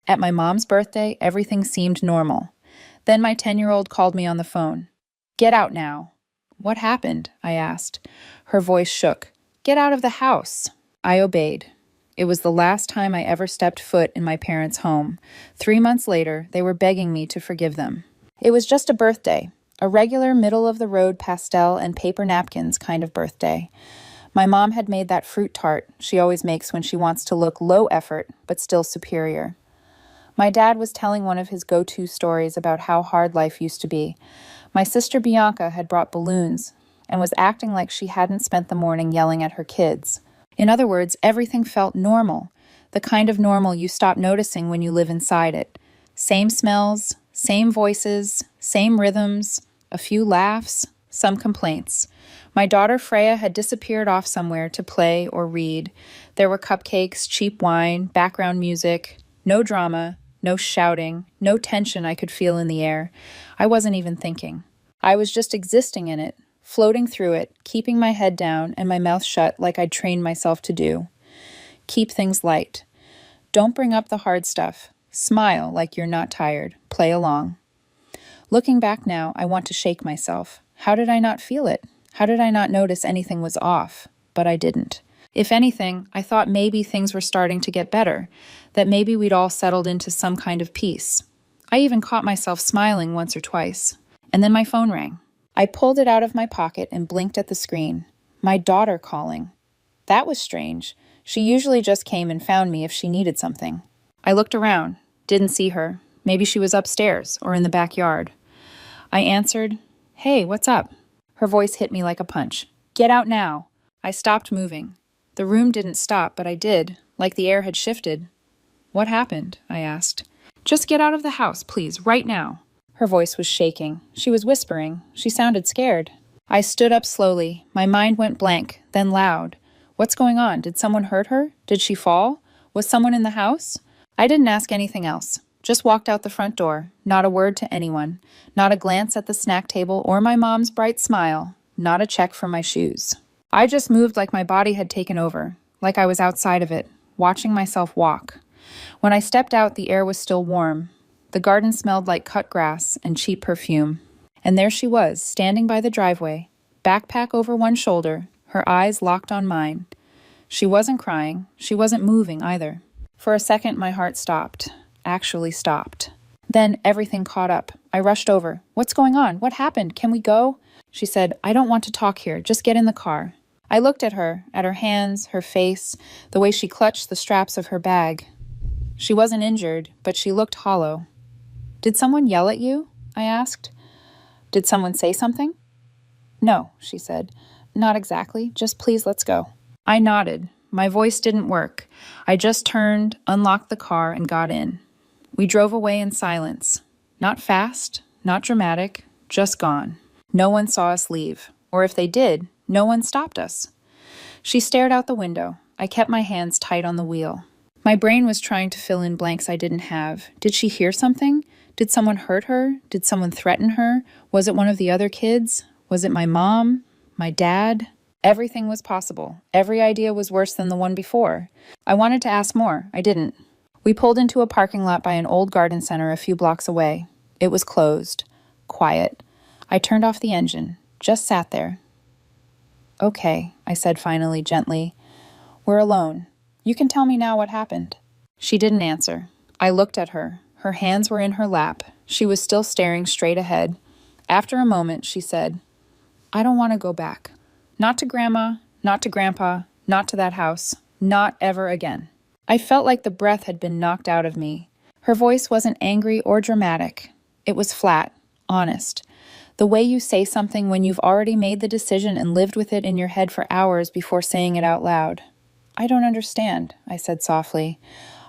At my mom's birthday, everything seemed normal. Then my 10-year-old called me on the phone. Get out now. What happened? I asked. Her voice shook. Get out of the house. I obeyed. It was the last time I ever stepped foot in my parents' home. 3 months later, they were begging me to forgive them. It was just a birthday, a regular middle-of-the-road pastel and paper napkins kind of birthday. My mom had made that fruit tart she always makes when she wants to look low effort, but still superior. My dad was telling one of his go-to stories about how hard life used to be. My sister Bianca had brought balloons and was acting like she hadn't spent the morning yelling at her kids. In other words, everything felt normal, the kind of normal you stop noticing when you live inside it. Same smells, same voices, same rhythms, a few laughs, some complaints. My daughter Freya had disappeared off somewhere to play or read. There were cupcakes, cheap wine, background music, no drama, no shouting, no tension I could feel in the air. I wasn't even thinking. I was just existing in it, floating through it, keeping my head down and my mouth shut like I'd trained myself to do. Keep things light. Don't bring up the hard stuff. Smile like you're not tired. Play along. Looking back now, I want to shake myself. How did I not feel it? How did I not notice anything was off? But I didn't. If anything, I thought maybe things were starting to get better, that maybe we'd all settled into some kind of peace. I even caught myself smiling once or twice. And then my phone rang. I pulled it out of my pocket and blinked at the screen. My daughter calling. That was strange. She usually just came and found me if she needed something. I looked around. Didn't see her. Maybe she was upstairs or in the backyard. I answered, "Hey, what's up?" Her voice hit me like a punch. "Get out now." I stopped moving. The room didn't stop, but I did, like the air had shifted. "What happened?" I asked. "Just get out of the house, please, right now." Her voice was shaking. She was whispering. She sounded scared. I stood up slowly. My mind went blank, then loud. What's going on? Did someone hurt her? Did she fall? Was someone in the house? I didn't ask anything else. Just walked out the front door. Not a word to anyone. Not a glance at the snack table or my mom's bright smile. Not a check for my shoes. I just moved like my body had taken over, like I was outside of it, watching myself walk. When I stepped out, the air was still warm. The garden smelled like cut grass and cheap perfume. And there she was, standing by the driveway, backpack over one shoulder, her eyes locked on mine. She wasn't crying. She wasn't moving either. For a second, my heart stopped. Actually stopped. Then everything caught up. I rushed over. "What's going on? What happened? Can we go?" She said, "I don't want to talk here. Just get in the car." I looked at her hands, her face, the way she clutched the straps of her bag. She wasn't injured, but she looked hollow. "Did someone yell at you?" I asked. "Did someone say something?" "No," she said. "Not exactly. Just please let's go." I nodded. My voice didn't work. I just turned, unlocked the car, and got in. We drove away in silence. Not fast, not dramatic, just gone. No one saw us leave. Or if they did, no one stopped us. She stared out the window. I kept my hands tight on the wheel. My brain was trying to fill in blanks I didn't have. Did she hear something? Did someone hurt her? Did someone threaten her? Was it one of the other kids? Was it my mom? My dad? Everything was possible. Every idea was worse than the one before. I wanted to ask more. I didn't. We pulled into a parking lot by an old garden center a few blocks away. It was closed. Quiet. I turned off the engine. Just sat there. "Okay," I said finally, gently. "We're alone. You can tell me now what happened." She didn't answer. I looked at her. Her hands were in her lap. She was still staring straight ahead. After a moment, she said, "I don't want to go back. Not to Grandma, not to Grandpa, not to that house. Not ever again." I felt like the breath had been knocked out of me. Her voice wasn't angry or dramatic. It was flat, honest. The way you say something when you've already made the decision and lived with it in your head for hours before saying it out loud. "I don't understand," I said softly.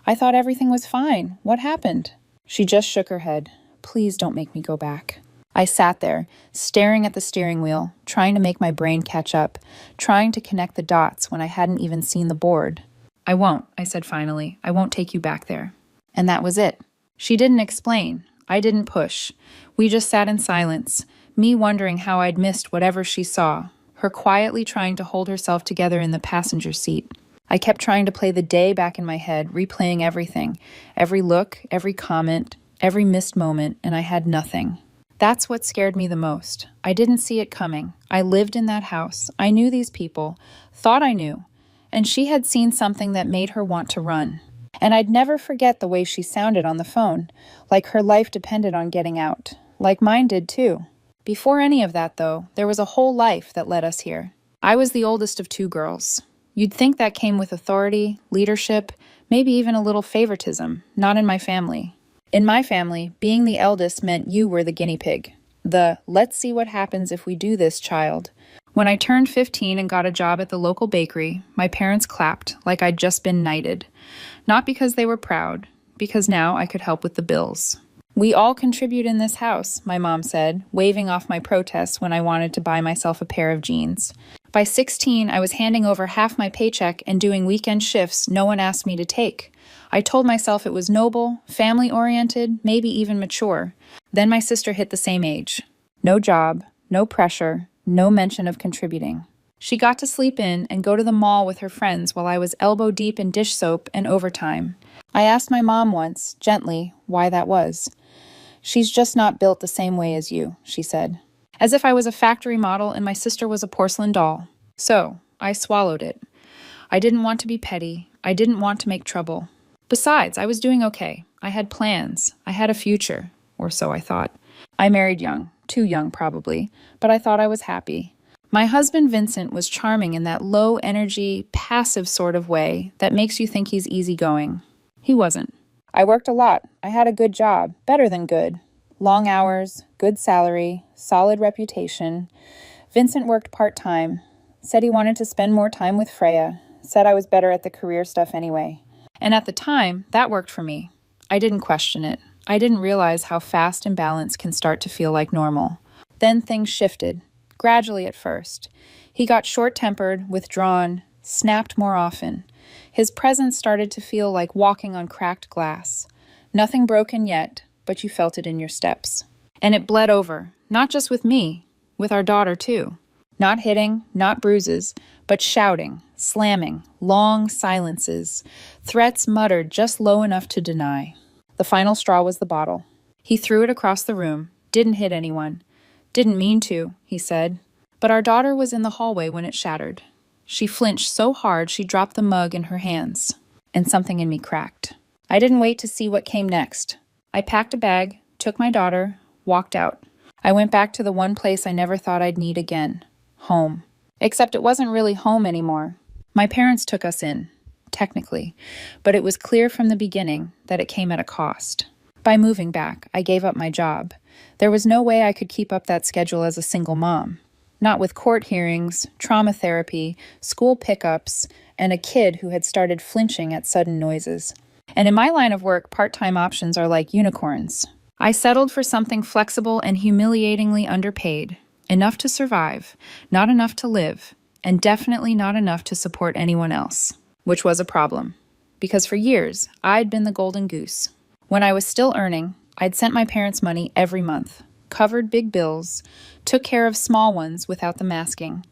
"I thought everything was fine. What happened?" She just shook her head. "Please don't make me go back." I sat there, staring at the steering wheel, trying to make my brain catch up, trying to connect the dots when I hadn't even seen the board. "I won't," I said finally. "I won't take you back there." And that was it. She didn't explain. I didn't push. We just sat in silence, me wondering how I'd missed whatever she saw, her quietly trying to hold herself together in the passenger seat. I kept trying to play the day back in my head, replaying everything, every look, every comment, every missed moment, and I had nothing. That's what scared me the most. I didn't see it coming. I lived in that house. I knew these people, thought I knew, and she had seen something that made her want to run. And I'd never forget the way she sounded on the phone, like her life depended on getting out, like mine did too. Before any of that, though, there was a whole life that led us here. I was the oldest of two girls. You'd think that came with authority, leadership, maybe even a little favoritism, not in my family. In my family, being the eldest meant you were the guinea pig. The let's see what happens if we do this child. When I turned 15 and got a job at the local bakery, my parents clapped like I'd just been knighted. Not because they were proud, because now I could help with the bills. We all contribute in this house, my mom said, waving off my protests when I wanted to buy myself a pair of jeans. By 16, I was handing over half my paycheck and doing weekend shifts no one asked me to take. I told myself it was noble, family-oriented, maybe even mature. Then my sister hit the same age. No job, no pressure, no mention of contributing. She got to sleep in and go to the mall with her friends while I was elbow deep in dish soap and overtime. I asked my mom once, gently, why that was. "She's just not built the same way as you," she said. As if I was a factory model and my sister was a porcelain doll. So, I swallowed it. I didn't want to be petty. I didn't want to make trouble. Besides, I was doing okay. I had plans. I had a future. Or so I thought. I married young. Too young, probably. But I thought I was happy. My husband, Vincent, was charming in that low-energy, passive sort of way that makes you think he's easygoing. He wasn't. I worked a lot. I had a good job. Better than good. Long hours, good salary, solid reputation. Vincent worked part-time. Said he wanted to spend more time with Freya. Said I was better at the career stuff anyway. And at the time, that worked for me. I didn't question it. I didn't realize how fast imbalance can start to feel like normal. Then things shifted, gradually at first. He got short-tempered, withdrawn, snapped more often. His presence started to feel like walking on cracked glass. Nothing broken yet, but you felt it in your steps. And it bled over, not just with me, with our daughter too. Not hitting, not bruises, but shouting, slamming, long silences, threats muttered just low enough to deny. The final straw was the bottle. He threw it across the room, didn't hit anyone. Didn't mean to, he said. But our daughter was in the hallway when it shattered. She flinched so hard she dropped the mug in her hands, and something in me cracked. I didn't wait to see what came next. I packed a bag, took my daughter, walked out. I went back to the one place I never thought I'd need again. Home. Except it wasn't really home anymore. My parents took us in, technically, but it was clear from the beginning that it came at a cost. By moving back, I gave up my job. There was no way I could keep up that schedule as a single mom. Not with court hearings, trauma therapy, school pickups, and a kid who had started flinching at sudden noises. And in my line of work, part-time options are like unicorns. I settled for something flexible and humiliatingly underpaid. Enough to survive, not enough to live, and definitely not enough to support anyone else. Which was a problem. Because for years, I'd been the golden goose. When I was still earning, I'd sent my parents money every month, covered big bills, took care of small ones without the masking.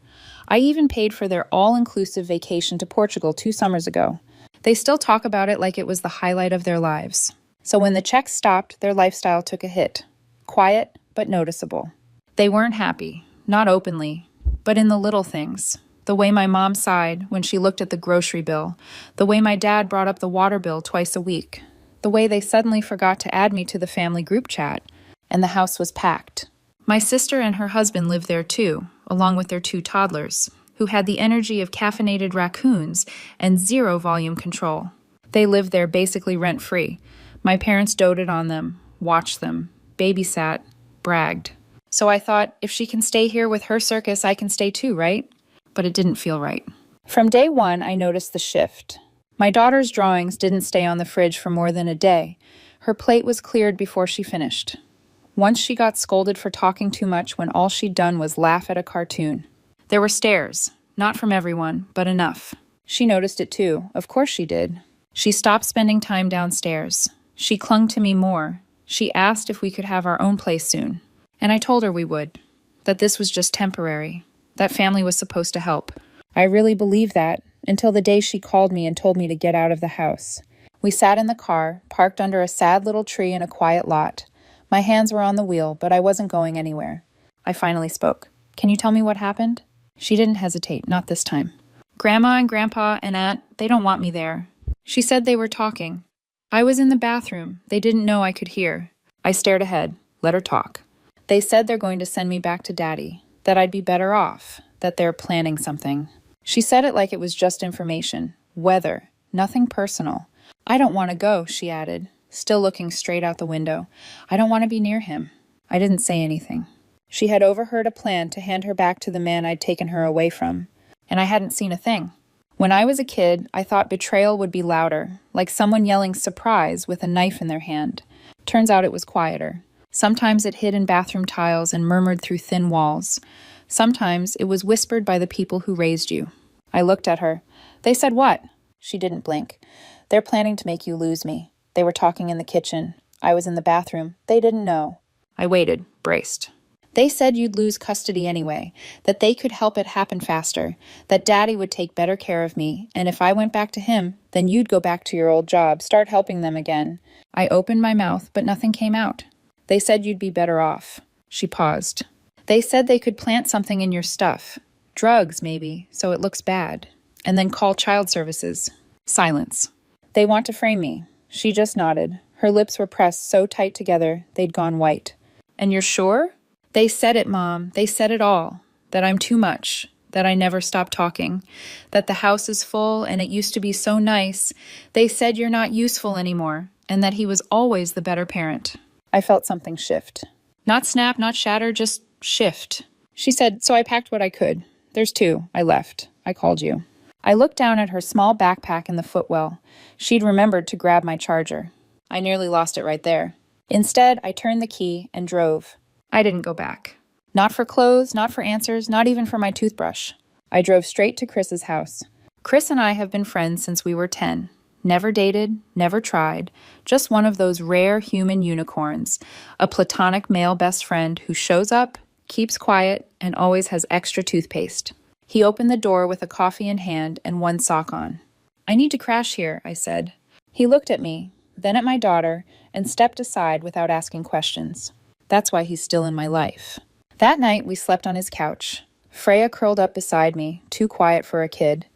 I even paid for their all-inclusive vacation to Portugal 2 summers ago. They still talk about it like it was the highlight of their lives. So when the checks stopped, their lifestyle took a hit. Quiet, but noticeable. They weren't happy, not openly, but in the little things. The way my mom sighed when she looked at the grocery bill, the way my dad brought up the water bill twice a week, the way they suddenly forgot to add me to the family group chat, and the house was packed. My sister and her husband lived there too, along with their 2 toddlers, who had the energy of caffeinated raccoons and 0 volume control. They lived there basically rent-free. My parents doted on them, watched them, babysat, bragged. So I thought, if she can stay here with her circus, I can stay too, right? But it didn't feel right. From day one, I noticed the shift. My daughter's drawings didn't stay on the fridge for more than a day. Her plate was cleared before she finished. Once she got scolded for talking too much when all she'd done was laugh at a cartoon. There were stares, not from everyone, but enough. She noticed it too. Of course she did. She stopped spending time downstairs. She clung to me more. She asked if we could have our own place soon. And I told her we would, that this was just temporary, that family was supposed to help. I really believed that, until the day she called me and told me to get out of the house. We sat in the car, parked under a sad little tree in a quiet lot. My hands were on the wheel, but I wasn't going anywhere. I finally spoke. Can you tell me what happened? She didn't hesitate, not this time. Grandma and Grandpa and Aunt, they don't want me there. She said they were talking. I was in the bathroom. They didn't know I could hear. I stared ahead. Let her talk. They said they're going to send me back to Daddy, that I'd be better off, that they're planning something. She said it like it was just information. Weather. Nothing personal. I don't want to go, she added, still looking straight out the window. I don't want to be near him. I didn't say anything. She had overheard a plan to hand her back to the man I'd taken her away from, and I hadn't seen a thing. When I was a kid, I thought betrayal would be louder, like someone yelling surprise with a knife in their hand. Turns out it was quieter. Sometimes it hid in bathroom tiles and murmured through thin walls. Sometimes it was whispered by the people who raised you. I looked at her. They said what? She didn't blink. They're planning to make you lose me. They were talking in the kitchen. I was in the bathroom. They didn't know. I waited, braced. They said you'd lose custody anyway, that they could help it happen faster, that Daddy would take better care of me, and if I went back to him, then you'd go back to your old job, start helping them again. I opened my mouth, but nothing came out. They said you'd be better off. She paused. They said they could plant something in your stuff. Drugs, maybe, so it looks bad. And then call child services. Silence. They want to frame me. She just nodded. Her lips were pressed so tight together, they'd gone white. And you're sure? They said it, Mom. They said it all. That I'm too much. That I never stop talking. That the house is full and it used to be so nice. They said you're not useful anymore. And that he was always the better parent. I felt something shift. Not snap, not shatter, just shift. She said, so I packed what I could. There's 2. I left. I called you. I looked down at her small backpack in the footwell. She'd remembered to grab my charger. I nearly lost it right there. Instead, I turned the key and drove. I didn't go back. Not for clothes, not for answers, not even for my toothbrush. I drove straight to Chris's house. Chris and I have been friends since we were 10. Never dated, never tried, just one of those rare human unicorns, a platonic male best friend who shows up, keeps quiet, and always has extra toothpaste. He opened the door with a coffee in hand and one sock on. I need to crash here, I said. He looked at me, then at my daughter, and stepped aside without asking questions. That's why he's still in my life. That night, we slept on his couch. Freya curled up beside me, too quiet for a kid.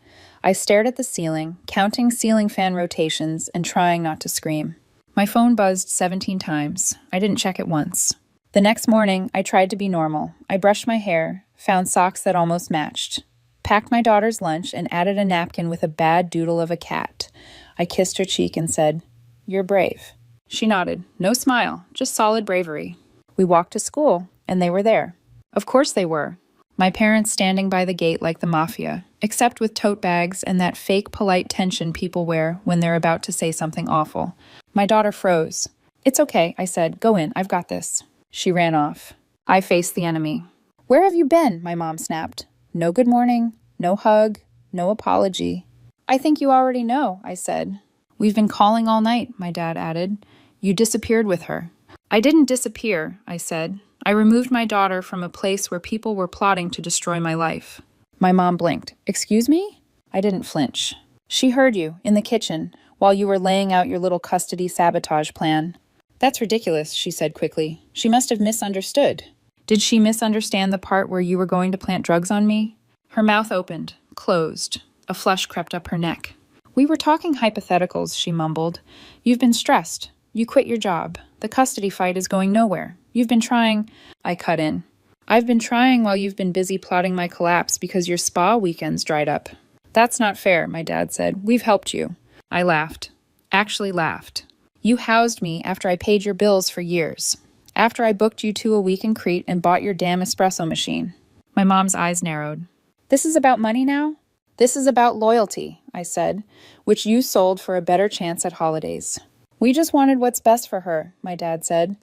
I stared at the ceiling, counting ceiling fan rotations and trying not to scream. My phone buzzed 17 times. I didn't check it once. The next morning, I tried to be normal. I brushed my hair, found socks that almost matched, packed my daughter's lunch, and added a napkin with a bad doodle of a cat. I kissed her cheek and said, "You're brave." She nodded. No smile, just solid bravery. We walked to school, and they were there. Of course they were. My parents standing by the gate like the mafia, except with tote bags and that fake polite tension people wear when they're about to say something awful. My daughter froze. "It's okay," I said. "Go in, I've got this." She ran off. I faced the enemy. "Where have you been?" my mom snapped. No good morning, no hug, no apology. "I think you already know," I said. "We've been calling all night," my dad added. "You disappeared with her." "I didn't disappear," I said. "I removed my daughter from a place where people were plotting to destroy my life." My mom blinked. "Excuse me?" I didn't flinch. "She heard you, in the kitchen, while you were laying out your little custody sabotage plan." "That's ridiculous," she said quickly. "She must have misunderstood." "Did she misunderstand the part where you were going to plant drugs on me?" Her mouth opened, closed. A flush crept up her neck. "We were talking hypotheticals," she mumbled. "You've been stressed. You quit your job. The custody fight is going nowhere. You've been trying—" I cut in. "I've been trying while you've been busy plotting my collapse because your spa weekends dried up." "That's not fair," my dad said. "We've helped you." I laughed. Actually laughed. "You housed me after I paid your bills for years. After I booked you to a week in Crete and bought your damn espresso machine." My mom's eyes narrowed. "This is about money now?" "This is about loyalty," I said, "which you sold for a better chance at holidays." "We just wanted what's best for her," my dad said.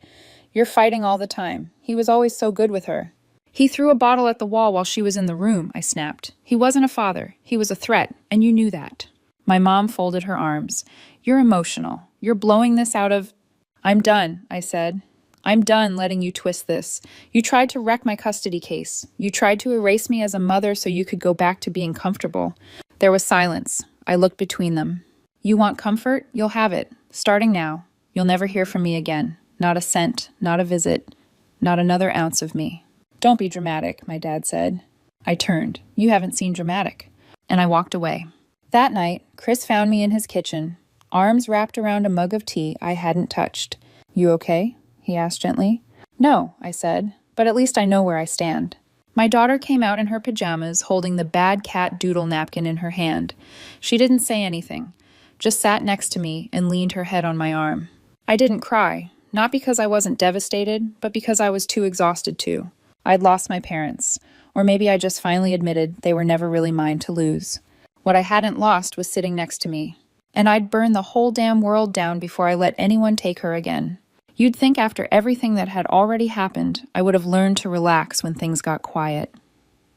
"You're fighting all the time. He was always so good with her." "He threw a bottle at the wall while she was in the room," I snapped. "He wasn't a father. He was a threat, and you knew that." My mom folded her arms. "You're emotional. You're blowing this out of—" "I'm done," I said. "I'm done letting you twist this. You tried to wreck my custody case. You tried to erase me as a mother so you could go back to being comfortable. There was silence. I looked between them. You want comfort? You'll have it. Starting now. You'll never hear from me again. Not a cent, not a visit, not another ounce of me. Don't be dramatic, my dad said. I turned. You haven't seen dramatic. And I walked away. That night, Chris found me in his kitchen, arms wrapped around a mug of tea I hadn't touched. You okay? He asked gently. No, I said, but at least I know where I stand. My daughter came out in her pajamas, holding the bad cat doodle napkin in her hand. She didn't say anything, just sat next to me and leaned her head on my arm. I didn't cry, not because I wasn't devastated, but because I was too exhausted to. I'd lost my parents, or maybe I just finally admitted they were never really mine to lose. What I hadn't lost was sitting next to me, and I'd burn the whole damn world down before I let anyone take her again. You'd think after everything that had already happened, I would have learned to relax when things got quiet.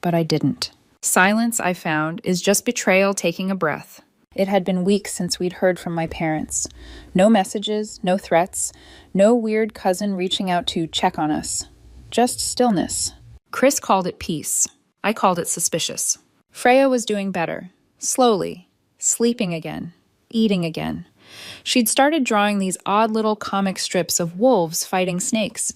But I didn't. Silence, I found, is just betrayal taking a breath. It had been weeks since we'd heard from my parents. No messages, no threats, no weird cousin reaching out to check on us. Just stillness. Chris called it peace. I called it suspicious. Freya was doing better. Slowly. Sleeping again. Eating again. She'd started drawing these odd little comic strips of wolves fighting snakes.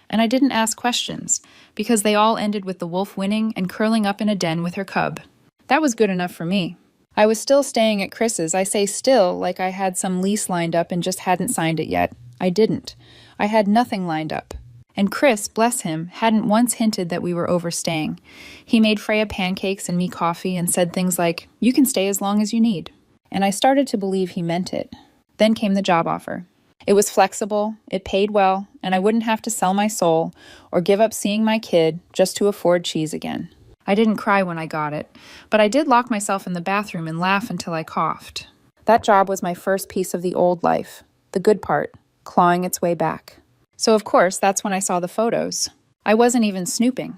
And I didn't ask questions, because they all ended with the wolf winning and curling up in a den with her cub. That was good enough for me. I was still staying at Chris's. I say still like I had some lease lined up and just hadn't signed it yet. I didn't. I had nothing lined up. And Chris, bless him, hadn't once hinted that we were overstaying. He made Freya pancakes and me coffee and said things like, "You can stay as long as you need." And I started to believe he meant it. Then came the job offer. It was flexible, it paid well, and I wouldn't have to sell my soul or give up seeing my kid just to afford cheese again. I didn't cry when I got it, but I did lock myself in the bathroom and laugh until I coughed. That job was my first piece of the old life, the good part, clawing its way back. So of course, that's when I saw the photos. I wasn't even snooping.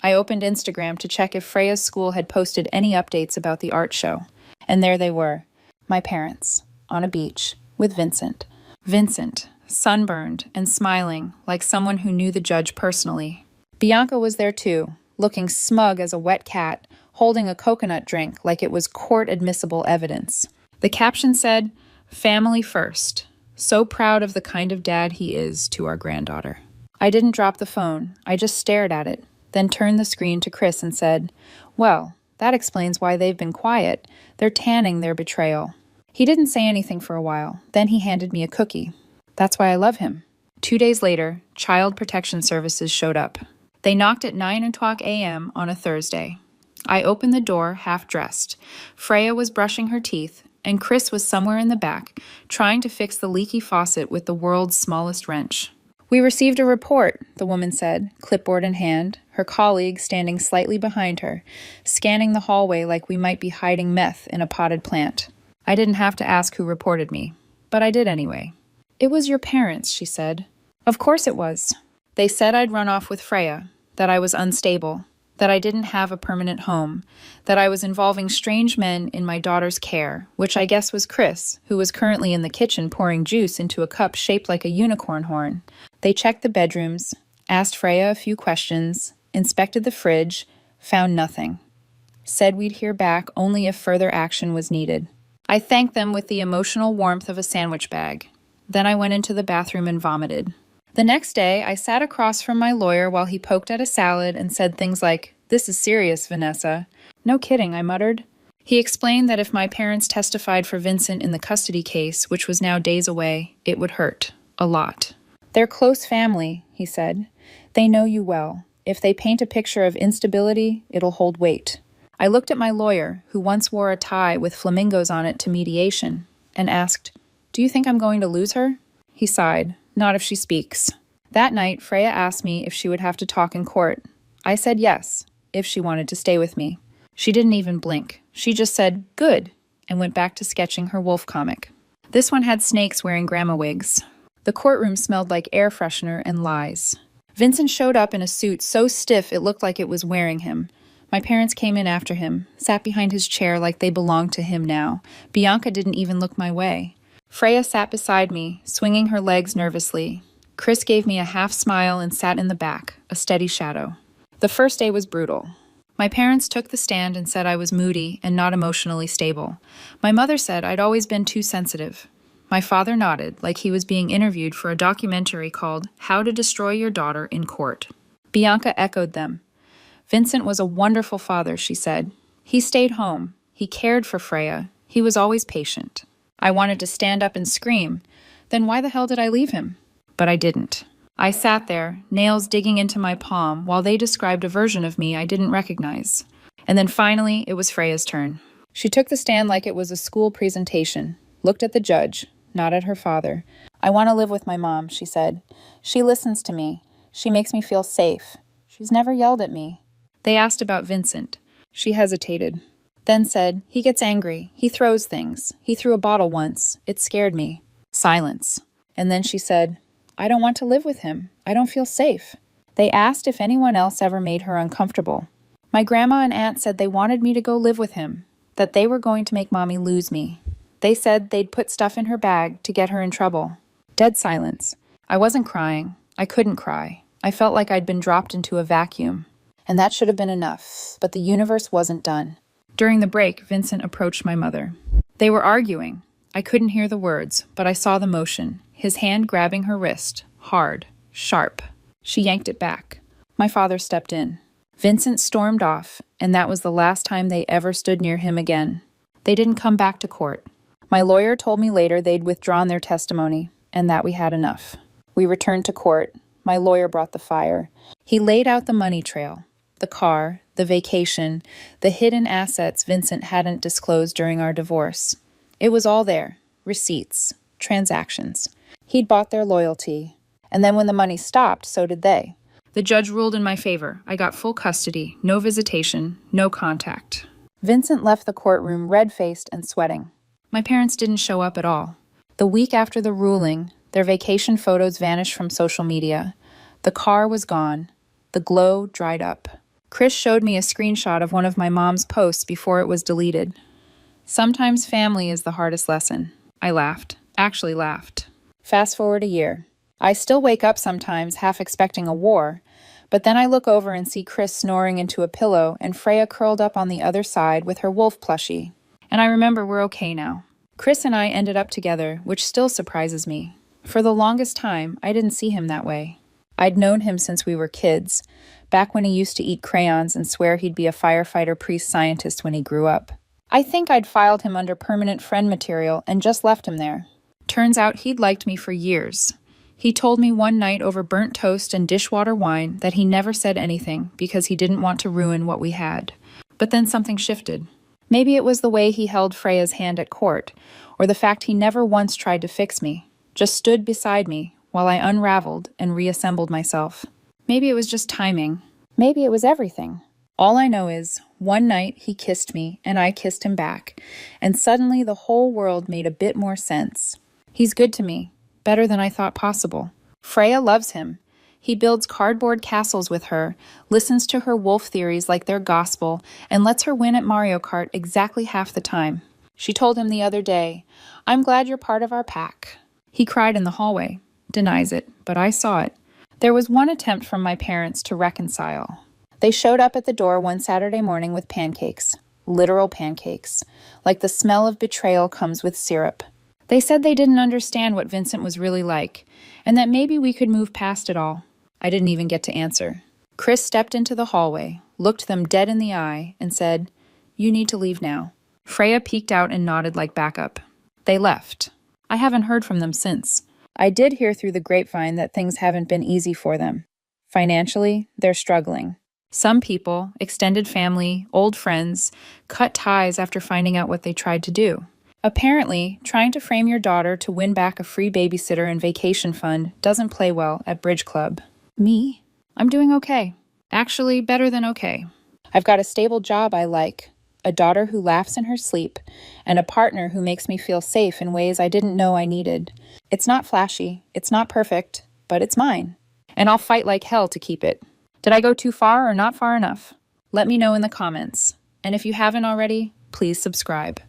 I opened Instagram to check if Freya's school had posted any updates about the art show. And there they were, my parents, on a beach, with Vincent. Vincent, sunburned and smiling like someone who knew the judge personally. Bianca was there too, looking smug as a wet cat, holding a coconut drink like it was court-admissible evidence. The caption said, "Family first. So proud of the kind of dad he is to our granddaughter." I didn't drop the phone. I just stared at it, then turned the screen to Chris and said, "Well, that explains why they've been quiet. They're tanning their betrayal." He didn't say anything for a while. Then he handed me a cookie. That's why I love him. 2 days later, Child Protection Services showed up. They knocked at 9:00 a.m. on a Thursday. I opened the door, half-dressed. Freya was brushing her teeth, and Chris was somewhere in the back, trying to fix the leaky faucet with the world's smallest wrench. "We received a report," the woman said, clipboard in hand, her colleague standing slightly behind her, scanning the hallway like we might be hiding meth in a potted plant. I didn't have to ask who reported me, but I did anyway. "It was your parents," she said. Of course it was. They said I'd run off with Freya, that I was unstable, that I didn't have a permanent home, that I was involving strange men in my daughter's care, which I guess was Chris, who was currently in the kitchen pouring juice into a cup shaped like a unicorn horn. They checked the bedrooms, asked Freya a few questions, inspected the fridge, found nothing. Said we'd hear back only if further action was needed. I thanked them with the emotional warmth of a sandwich bag. Then I went into the bathroom and vomited. The next day, I sat across from my lawyer while he poked at a salad and said things like, "This is serious, Vanessa." "No kidding," I muttered. He explained that if my parents testified for Vincent in the custody case, which was now days away, it would hurt. A lot. "They're close family," he said. "They know you well. If they paint a picture of instability, it'll hold weight." I looked at my lawyer, who once wore a tie with flamingos on it to mediation, and asked, "Do you think I'm going to lose her?" He sighed. "Not if she speaks." That night, Freya asked me if she would have to talk in court. I said yes, if she wanted to stay with me. She didn't even blink. She just said, "Good," and went back to sketching her wolf comic. This one had snakes wearing grandma wigs. The courtroom smelled like air freshener and lies. Vincent showed up in a suit so stiff it looked like it was wearing him. My parents came in after him, sat behind his chair like they belonged to him now. Bianca didn't even look my way. Freya sat beside me, swinging her legs nervously. Chris gave me a half smile and sat in the back, a steady shadow. The first day was brutal. My parents took the stand and said I was moody and not emotionally stable. My mother said I'd always been too sensitive. My father nodded, like he was being interviewed for a documentary called How to Destroy Your Daughter in Court. Bianca echoed them. Vincent was a wonderful father, she said. He stayed home. He cared for Freya. He was always patient. I wanted to stand up and scream. Then why the hell did I leave him? But I didn't. I sat there, nails digging into my palm, while they described a version of me I didn't recognize. And then finally, it was Freya's turn. She took the stand like it was a school presentation, looked at the judge, not at her father. I want to live with my mom, she said. She listens to me. She makes me feel safe. She's never yelled at me. They asked about Vincent. She hesitated, then said, he gets angry. He throws things. He threw a bottle once. It scared me. Silence. And then she said, I don't want to live with him. I don't feel safe. They asked if anyone else ever made her uncomfortable. My grandma and aunt said they wanted me to go live with him, that they were going to make Mommy lose me. They said they'd put stuff in her bag to get her in trouble. Dead silence. I wasn't crying. I couldn't cry. I felt like I'd been dropped into a vacuum. And that should have been enough, but the universe wasn't done. During the break, Vincent approached my mother. They were arguing. I couldn't hear the words, but I saw the motion, his hand grabbing her wrist, hard, sharp. She yanked it back. My father stepped in. Vincent stormed off, and that was the last time they ever stood near him again. They didn't come back to court. My lawyer told me later they'd withdrawn their testimony, and that we had enough. We returned to court. My lawyer brought the fire. He laid out the money trail. The car, the vacation, the hidden assets Vincent hadn't disclosed during our divorce. It was all there. Receipts, transactions. He'd bought their loyalty. And then when the money stopped, so did they. The judge ruled in my favor. I got full custody, no visitation, no contact. Vincent left the courtroom red-faced and sweating. My parents didn't show up at all. The week after the ruling, their vacation photos vanished from social media. The car was gone. The glow dried up. Chris showed me a screenshot of one of my mom's posts before it was deleted. Sometimes family is the hardest lesson. I laughed. Actually laughed. Fast forward a year. I still wake up sometimes half expecting a war, but then I look over and see Chris snoring into a pillow and Freya curled up on the other side with her wolf plushie. And I remember we're okay now. Chris and I ended up together, which still surprises me. For the longest time, I didn't see him that way. I'd known him since we were kids, back when he used to eat crayons and swear he'd be a firefighter priest scientist when he grew up. I think I'd filed him under permanent friend material and just left him there. Turns out he'd liked me for years. He told me one night over burnt toast and dishwater wine that he never said anything because he didn't want to ruin what we had. But then something shifted. Maybe it was the way he held Freya's hand at court, or the fact he never once tried to fix me, just stood beside me while I unraveled and reassembled myself. Maybe it was just timing. Maybe it was everything. All I know is, one night he kissed me and I kissed him back, and suddenly the whole world made a bit more sense. He's good to me, better than I thought possible. Freya loves him. He builds cardboard castles with her, listens to her wolf theories like they're gospel, and lets her win at Mario Kart exactly half the time. She told him the other day, "I'm glad you're part of our pack." He cried in the hallway. Denies it, but I saw it. There was one attempt from my parents to reconcile. They showed up at the door one Saturday morning with pancakes. Literal pancakes. Like the smell of betrayal comes with syrup. They said they didn't understand what Vincent was really like, and that maybe we could move past it all. I didn't even get to answer. Chris stepped into the hallway, looked them dead in the eye, and said, "You need to leave now." Freya peeked out and nodded like backup. They left. I haven't heard from them since. I did hear through the grapevine that things haven't been easy for them. Financially, they're struggling. Some people, extended family, old friends, cut ties after finding out what they tried to do. Apparently, trying to frame your daughter to win back a free babysitter and vacation fund doesn't play well at Bridge Club. Me? I'm doing okay. Actually, better than okay. I've got a stable job I like, a daughter who laughs in her sleep, and a partner who makes me feel safe in ways I didn't know I needed. It's not flashy, it's not perfect, but it's mine. And I'll fight like hell to keep it. Did I go too far or not far enough? Let me know in the comments. And if you haven't already, please subscribe.